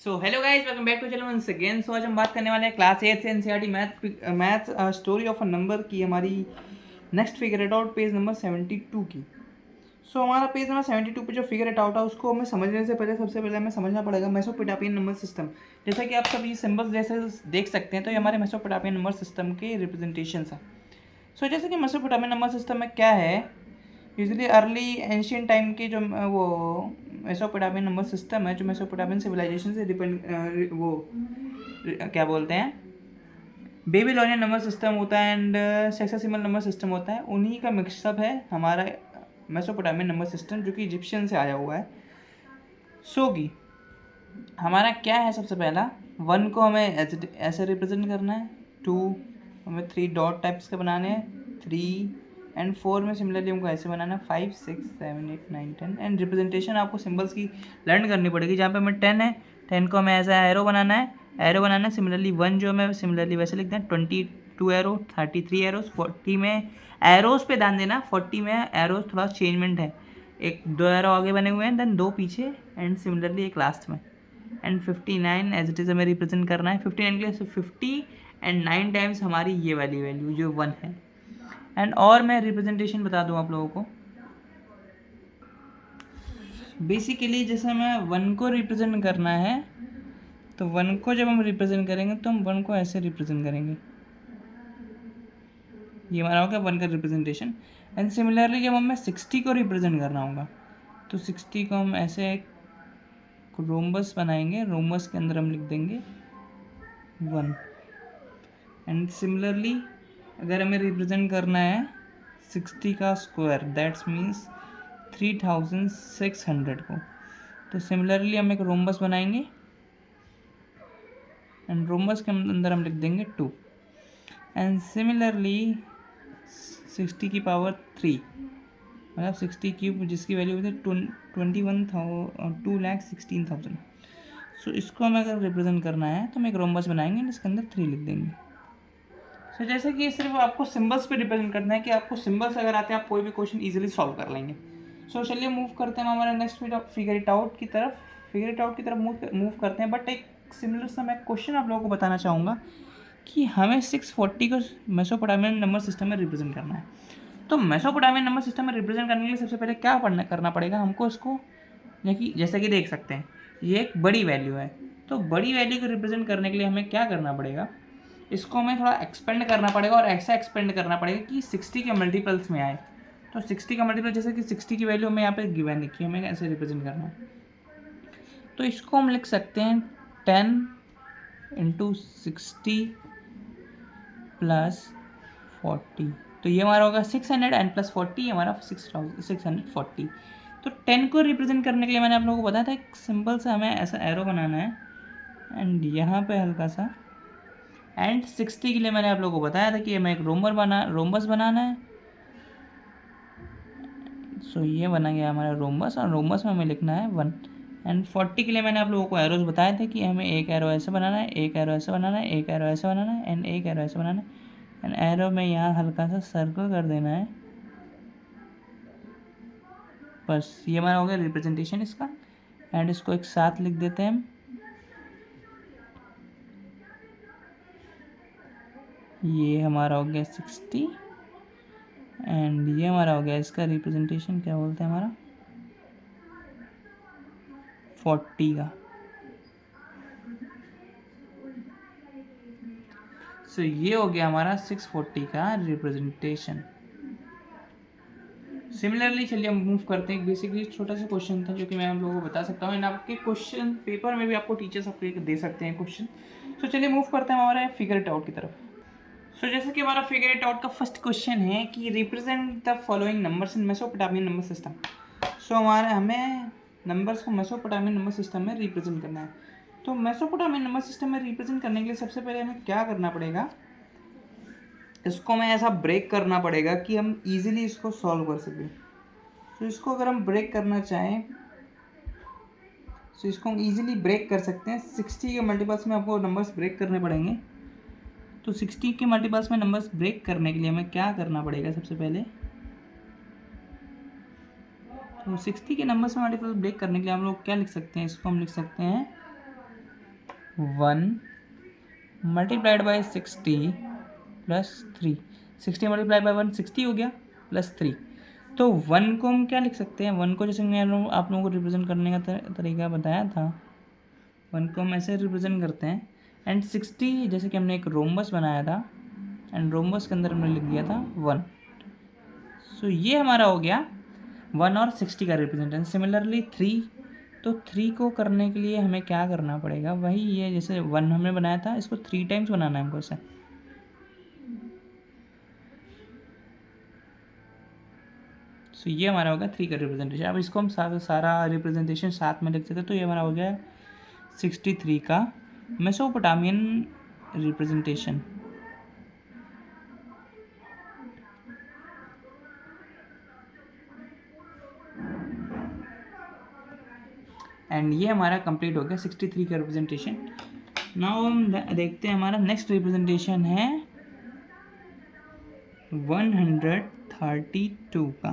So hello guys, welcome back to channel once again. So आज हम बात करने वाले हैं क्लास 8 से NCERT maths story of a number की हमारी next figure it out page number 72 की। सो हमारा पेज नंबर 72 पे जो फिगर इट आउट है उसको हमें समझने से पहले सबसे पहले हमें समझना पड़ेगा मेसोपोटामियन नंबर सिस्टम। जैसा कि आप सभी सिंबल्स जैसे देख सकते हैं, तो ये हमारे मेसोपोटामियन नंबर सिस्टम के रिप्रेजेंटेशंस हैं। सो जैसे कि मेसोपोटामियन नंबर सिस्टम में क्या है, यूजुअली अर्ली एंशियंट टाइम के जो वो मेसोपोटामियन नंबर सिस्टम है, जो मेसोपोटामियन सिविलाइजेशन से डिपेंड वो क्या बोलते हैं, बेबीलोनियन नंबर सिस्टम होता है एंड सेक्सासिमल नंबर सिस्टम होता है, उन्हीं का मिक्सअप है हमारा मेसोपोटामियन नंबर सिस्टम, जो कि इजिप्शियन से आया हुआ है। सो कि हमारा क्या है, सबसे पहला 1 को हमें ऐसे रिप्रेजेंट करना है, 2 हमें 3 डॉट टाइप्स के बनाने हैं, 3 एंड 4 में सिमिलरली हमको ऐसे बनाना है, 5 6 7 8 9 10 एंड रिप्रेजेंटेशन आपको सिंबल्स की लर्न करनी पड़ेगी। जहाँ पे हमें 10 है, 10 को हमें ऐसा एरो बनाना है, सिमिलरली 1 जो हमें सिमिलरली वैसे लिखते हैं, 22 एरो, 33 एरोस, 40 में एरोस पे ध्यान देना, 40 में एरोस थोड़ा चेंजमेंट है, एक 2 एरो आगे बने हुए हैं, देन 2 पीछे एंड सिमिलरली एक लास्ट में, एंड 59 एज इट इज़ हमें रिप्रेजेंट करना है। 59 के लिए 50 एंड 9 टाइम्स हमारी ये वाली वैल्यू जो 1 है। एंड और मैं रिप्रेजेंटेशन बता दूं आप लोगों को, बेसिकली जैसे हमें 1 को रिप्रेजेंट करना है, तो 1 को जब हम रिप्रेजेंट करेंगे तो हम 1 को ऐसे रिप्रेजेंट करेंगे, ये हमारा होगा 1 का रिप्रेजेंटेशन। एंड सिमिलरली जब हमें 60 को रिप्रेजेंट करना होगा, तो 60 को हम ऐसे एक रोम्बस बनाएंगे, रोम्बस के अंदर हम लिख देंगे 1। एंड सिमिलरली अगर हमें रिप्रेजेंट करना है 60 का स्क्वायर, दैट्स मीन्स 3600 को, तो सिमिलरली हम एक रोम्बस बनाएंगे एंड रोम्बस के अंदर हम लिख देंगे 2। एंड सिमिलरली 60 की पावर 3 मतलब 60 क्यूब, जिसकी वैल्यू होती है 2,16,000। सो इसको हमें अगर रिप्रेजेंट करना है तो हम एक रोम्बस बनाएंगे, इसके अंदर 3 लिख देंगे। सो जैसे कि सिर्फ आपको सिंबल्स पे डिपेंड करना है कि आपको सिंबल्स अगर आते हैं आप कोई भी क्वेश्चन इजीली सॉल्व कर लेंगे। सो चलिए मूव करते हैं हमारे नेक्स्ट फिगर इट आउट की तरफ। मूव करते हैं, बट एक सिमिलर सा मैं क्वेश्चन आप लोगों को बताना चाहूँगा कि हमें 640 को मेसोपोटामियन नंबर सिस्टम में रिप्रेजेंट करना है। तो मेसोपोटामियन नंबर सिस्टम में रिप्रेजेंट करने के लिए सबसे पहले क्या करना पड़ेगा हमको, इसको जैसे कि देख सकते हैं ये एक बड़ी वैल्यू है, तो बड़ी वैल्यू को रिप्रेजेंट करने के लिए हमें क्या करना पड़ेगा, इसको हमें थोड़ा एक्सपेंड करना पड़ेगा, और ऐसा एक्सपेंड करना पड़ेगा कि 60 के मल्टीपल्स में आए। तो 60 का मल्टीपल, जैसे कि 60 की वैल्यू हमें यहाँ पे गिवन लिखी है, हमें ऐसे रिप्रेजेंट करना है, तो इसको हम लिख सकते हैं 10 × 60 + 40, तो ये हमारा होगा 600 एंड प्लस 40 हमारा 640। तो 10 को रिप्रेजेंट करने के लिए मैंने आप लोगों को बताया था एक सिंपल सा हमें ऐसा एरो बनाना है एंड यहाँ पे हल्का सा, एंड 60 के लिए मैंने आप लोगों को बताया था कि हमें एक रोम्बस बनाना है। सो ये बना गया हमारा रोम्बस, और रोम्बस में हमें लिखना है 1। एंड 40 के लिए मैंने आप लोगों को एरोज बताए थे कि हमें एक एरो ऐसे बनाना है, एक एरो ऐसे बनाना है, एक एरो ऐसे बनाना है एंड एक एरो ऐसे बनाना है, एंड एरो में यहाँ हल्का सा सर्कल कर देना है, बस ये हमारा हो गया रिप्रेजेंटेशन इसका। एंड इसको एक साथ लिख देते हैं हम, ये हमारा हो गया 60 एंड ये हमारा हो गया इसका रिप्रेजेंटेशन, क्या बोलते हैं हमारा 40 का। सो ये हो गया हमारा 640 का रिप्रेजेंटेशन। सिमिलरली चलिए हम मूव करते हैं, बेसिकली छोटा सा क्वेश्चन था जो कि मैं आप लोगों को बता सकता हूँ, एंड आपके क्वेश्चन पेपर में भी आपको टीचर्स आपको दे सकते हैं क्वेश्चन। सो चलिए मूव करते हैं हमारे फिगर इट आउट की तरफ। सो जैसे कि हमारा फिगर इट आउट का फर्स्ट क्वेश्चन है कि represent the following numbers in Mesopotamian number system. So हमें नंबर्स को मेसोपोटामियन नंबर सिस्टम में रिप्रेजेंट करना है। तो मेसोपोटामियन नंबर सिस्टम में रिप्रेजेंट करने के लिए सबसे पहले हमें क्या करना पड़ेगा, इसको हमें ऐसा ब्रेक करना पड़ेगा कि हम इजीली इसको सॉल्व कर सकें। तो इसको अगर हम ब्रेक करना चाहें तो इसको हम इजीली ब्रेक कर सकते हैं। 60 के मल्टीपल्स में आपको नंबर्स ब्रेक करने पड़ेंगे, तो 60 के मल्टीपल्स में नंबर्स ब्रेक करने के लिए हमें क्या करना पड़ेगा, सबसे पहले तो 60 के नंबर्स में मल्टीपल ब्रेक करने के लिए हम लोग क्या लिख सकते हैं, इसको हम लिख सकते हैं 1 multiplied by 60 plus 3। 60 multiplied by 1 60 हो गया प्लस 3। तो 1 को हम क्या लिख सकते हैं, 1 को जैसे मैं आप लोगों को रिप्रेजेंट करने का तरीका बताया था, 1 को हम ऐसे रिप्रेजेंट करते हैं। एंड 60 जैसे कि हमने एक रोम्बस बनाया था एंड रोम्बस के अंदर हमने लिख दिया था 1। सो ये हमारा हो गया 1 और 60 का रिप्रेजेंटेशन। सिमिलरली 3, तो 3 को करने के लिए हमें क्या करना पड़ेगा, वही ये जैसे 1 हमने बनाया था इसको 3 टाइम्स बनाना है हमको इसे। सो ये हमारा होगा 3 का रिप्रेजेंटेशन। अब इसको हम सारा रिप्रेजेंटेशन साथ में लिख सकते हैं। तो ये हमारा हो गया 63 का मेसोपोटामियन रिप्रेजेंटेशन। एंड ये हमारा कंप्लीट हो गया 63 का रिप्रेजेंटेशन। नाउ हम देखते हैं हमारा नेक्स्ट रिप्रेजेंटेशन है 132 का।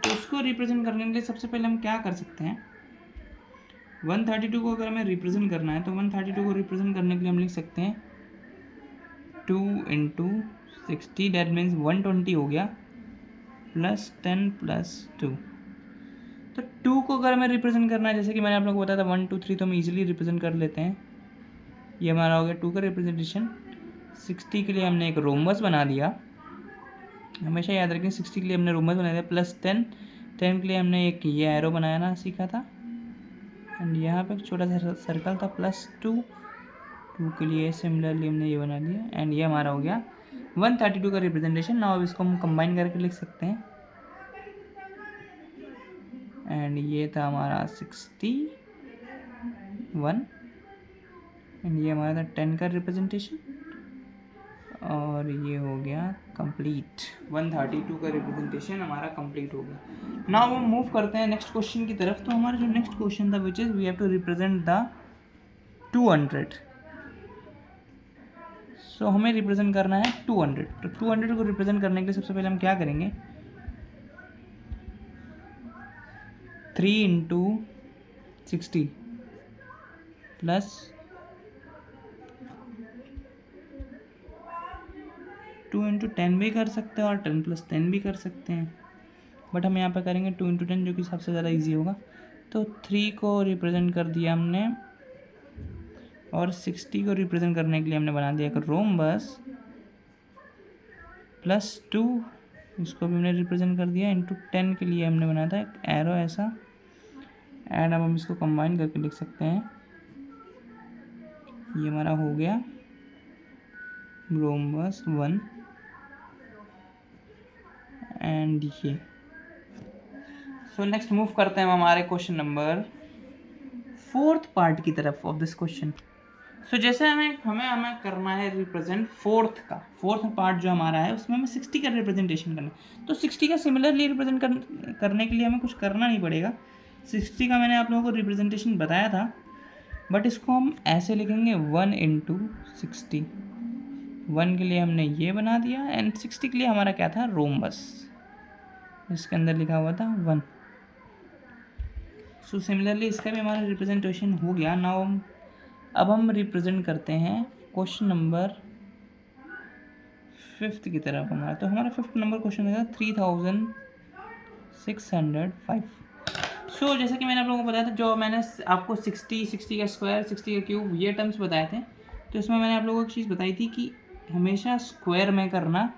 तो इसको रिप्रेजेंट करने के लिए सबसे पहले हम क्या कर सकते हैं, 132 को अगर हमें रिप्रेजेंट करना है तो 132 को रिप्रेजेंट करने के लिए हम लिख सकते हैं 2 इंटू 60, डेट मीन्स 120 हो गया प्लस 10 प्लस 2। तो 2 को अगर हमें रिप्रेजेंट करना है, जैसे कि मैंने आप लोगों को बताया था 1 2 3, तो हम इजीली रिप्रेजेंट कर लेते हैं। ये हमारा हो गया 2 का रिप्रेजेंटेशन। 60 के लिए हमने एक रोम्बस बना दिया, हमेशा याद रखें 60 के लिए हमने रोम्बस बना दिया, प्लस 10 के लिए हमने एक ये एरो बनाना सीखा था। एंड यहाँ पे एक छोटा सा सर्कल था प्लस 2 के लिए सिमिलरली हमने ये बना दिया। एंड ये हमारा हो गया 132 का रिप्रेजेंटेशन। नाउ अब इसको हम कंबाइन करके लिख सकते हैं। एंड ये था हमारा 61 एंड ये हमारा था 10 का रिप्रेजेंटेशन। और ये हो गया कंप्लीट, 132 का रिप्रेजेंटेशन हमारा कंप्लीट हो गया। नाउ हम मूव करते हैं नेक्स्ट क्वेश्चन की तरफ। तो हमारा जो नेक्स्ट क्वेश्चन था which is we have to represent the 200। So हमें रिप्रेजेंट करना है 200। तो 200 को रिप्रेजेंट करने के लिए सबसे पहले हम क्या करेंगे, 3 इंटू 60 प्लस 2 इंटू 10 भी कर सकते हैं और 10 प्लस 10 भी कर सकते हैं, बट हम यहाँ पे करेंगे 2 इंटू 10 जो कि सबसे ज़्यादा इजी होगा। तो 3 को रिप्रेजेंट कर दिया हमने और 60 को रिप्रेजेंट करने के लिए हमने बना दिया एक रोम्बस प्लस 2, इसको भी हमने रिप्रेजेंट कर दिया। इंटू 10 के लिए हमने बनाया था एक एरो ऐसा। एंड अब हम इसको कंबाइन करके लिख सकते हैं, ये हमारा हो गया रोम्बस 1 एंड ये। सो नेक्स्ट मूव करते हैं हम हमारे क्वेश्चन नंबर 4th पार्ट की तरफ ऑफ दिस क्वेश्चन। सो जैसे हमें करना है रिप्रेजेंट 4th पार्ट जो हमारा है उसमें हमें 60 का रिप्रेजेंटेशन करना है। तो 60 का सिमिलरली रिप्रेजेंट करने के लिए हमें कुछ करना नहीं पड़ेगा। 60 का मैंने आप लोगों को रिप्रेजेंटेशन बताया था, बट इसको हम ऐसे लिखेंगे 1 इंटू 60। 1 के लिए हमने ये बना दिया एंड 60 के लिए हमारा क्या था, रोम्बस, इसके अंदर लिखा हुआ था 1। सो सिमिलरली इसका भी हमारा रिप्रेजेंटेशन हो गया। नाउ अब हम रिप्रेजेंट करते हैं क्वेश्चन नंबर 5th की तरफ हमारा। तो हमारा 5th नंबर क्वेश्चन है 3605। सो जैसे कि मैंने आप लोगों को बताया था, जो मैंने आपको 60 का स्क्वायर, 60 का क्यूब, ये टर्म्स बताए थे, तो इसमें मैंने आप लोगों को एक चीज़ बताई थी कि हमेशा स्क्वायर में करना।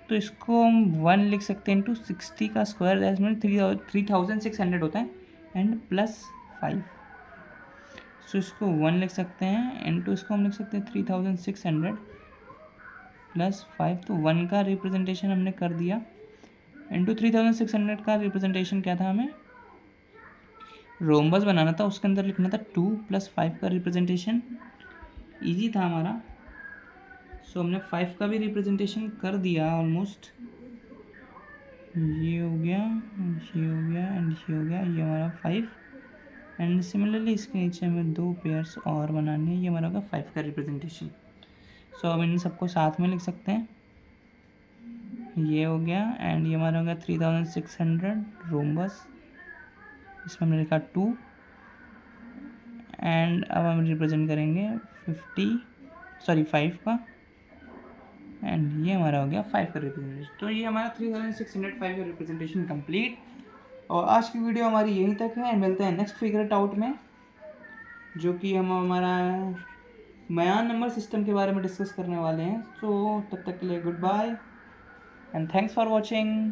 तो इसको हम 1 लिख सकते हैं इंटू 60 का स्क्वायर, दैट मीन 3600 होता है एंड प्लस 5। सो इसको 1 लिख सकते हैं इंटू इसको हम लिख सकते हैं 3600 प्लस 5। तो 1 का रिप्रेजेंटेशन हमने कर दिया इंटू 3600 का रिप्रेजेंटेशन क्या था, हमें रोम्बस बनाना था, उसके अंदर लिखना था 2 प्लस 5 का रिप्रेजेंटेशन। ईजी था हमारा। सो हमने 5 का भी रिप्रेजेंटेशन कर दिया ऑलमोस्ट। ये हो गया, ये हो गया एंड ये हो गया, ये हमारा 5। एंड सिमिलरली इसके नीचे हमें 2 पेयर्स और बनाने हैं, ये हमारा होगा 5 का रिप्रेजेंटेशन। सो हम इन सबको साथ में लिख सकते हैं, ये हो गया एंड ये हमारा हो गया 3600 रोम्बस, इसमें हमने लिखा 2 एंड अब हम रिप्रेजेंट करेंगे 5 का, एंड ये हमारा हो गया 5 का रिप्रेजेंटेशन। तो ये हमारा 3605 का रिप्रेजेंटेशन कंप्लीट। और आज की वीडियो हमारी यहीं तक है, मिलते हैं नेक्स्ट फिगर इट आउट में, जो कि हम हमारा मयान नंबर सिस्टम के बारे में डिस्कस करने वाले हैं। तो तब तक के लिए goodbye and thanks for watching.